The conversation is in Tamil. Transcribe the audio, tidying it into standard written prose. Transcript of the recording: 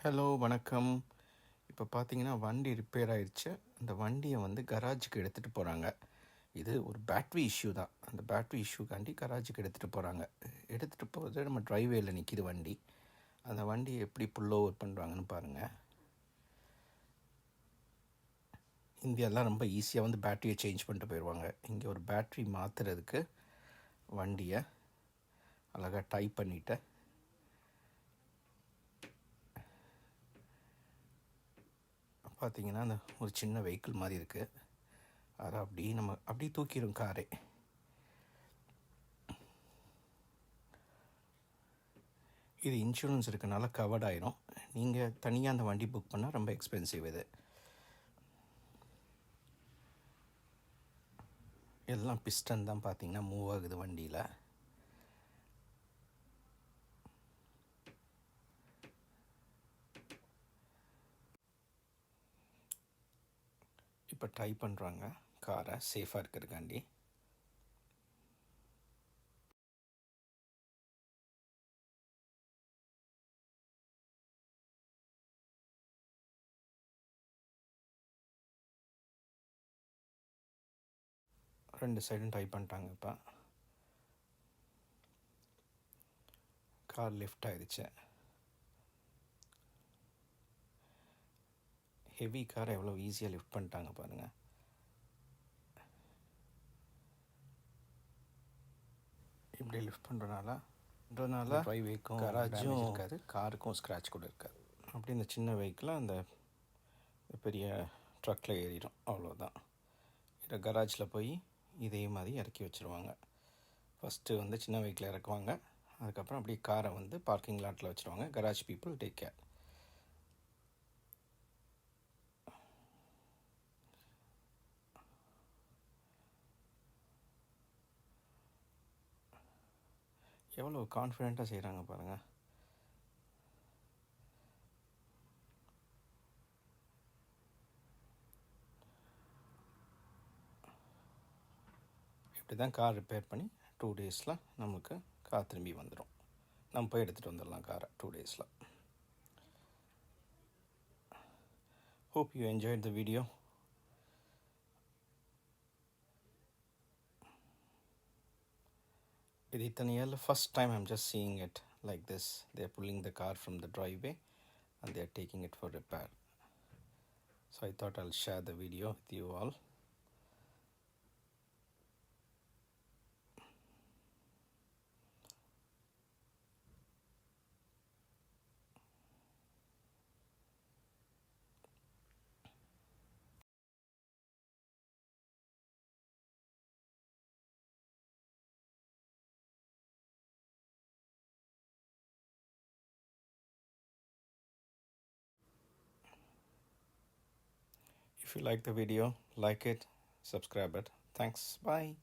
ஹலோ வணக்கம். இப்போ பார்த்தீங்கன்னா வண்டி ரிப்பேர் ஆயிடுச்சு. அந்த வண்டியை வந்து கராஜுக்கு எடுத்துகிட்டு போகிறாங்க. இது ஒரு பேட்ரி இஷ்யூ தான். அந்த பேட்ரி இஷ்யூக்காண்டி கராஜுக்கு எடுத்துகிட்டு போகிறாங்க. எடுத்துகிட்டு போகிறது நம்ம ட்ரைவேயில் நிற்கிது வண்டி. அந்த வண்டியை எப்படி புல் ஓவர் பண்ணுறாங்கன்னு பாருங்கள். இந்தியாலாம் ரொம்ப ஈஸியாக வந்து பேட்டரியை சேஞ்ச் பண்ணிட்டு போயிடுவாங்க. இங்கே ஒரு பேட்ரி மாற்றுறதுக்கு வண்டியை அழகாக டைப் பண்ணிவிட்டு பார்த்தீங்கன்னா அந்த ஒரு சின்ன வெஹிக்கிள் மாதிரி இருக்குது. அதை அப்படியே தூக்கிடும் காரே. இது இன்சூரன்ஸ் இருக்கனால கவர்ட் ஆயிரும். நீங்கள் தனியாக அந்த வண்டி புக் பண்ணால் ரொம்ப எக்ஸ்பென்சிவ். இது எல்லாம் பிஸ்டன் தான் பார்த்தீங்கன்னா மூவ் ஆகுது வண்டியில். இப்போ ட்ரை பண்ணுறாங்க காரை சேஃபாக இருக்கிறதுக்காண்டி. ரெண்டு சைடும் ட்ரை பண்ணிட்டாங்க. இப்போ கார் லிஃப்ட் ஆயிடுச்சு. ஹெவி காரை எவ்வளோ ஈஸியாக லிஃப்ட் பண்ணிட்டாங்க பாருங்கள். இப்படி லிஃப்ட் பண்ணுறதுனால ட்ரைவேக்கும் கராஜும் இருக்காது, காருக்கும் ஸ்க்ராட்ச் கூட இருக்காது. அப்படி இந்த சின்ன வெஹிக்கிளாக அந்த பெரிய ட்ரக்கில் ஏறிடும், அவ்வளோதான். இதை கராஜில் போய் இதே மாதிரி இறக்கி வச்சுருவாங்க. ஃபஸ்ட்டு வந்து சின்ன வெஹிக்கிள் இறக்குவாங்க, அதுக்கப்புறம் அப்படியே காரை வந்து பார்க்கிங் லாட்டில் வச்சுருவாங்க. Garage people take care. எவ்வளோ கான்ஃபிடெண்ட்டாக செய்கிறாங்க பாருங்கள். இப்படி தான் கார் ரிப்பேர் பண்ணி 2 days நமக்கு கார் திரும்பி வந்துடும். நம்ம போய் எடுத்துகிட்டு வந்துடலாம் காரை 2 days. Hope you enjoyed the video. இது இத்தனை இயரில் first time I'm just seeing it like this. They're pulling the car from the driveway and they're taking it for repair. So I thought I'll share the video with you all. If you like the video, like it, subscribe it. Thanks. Bye.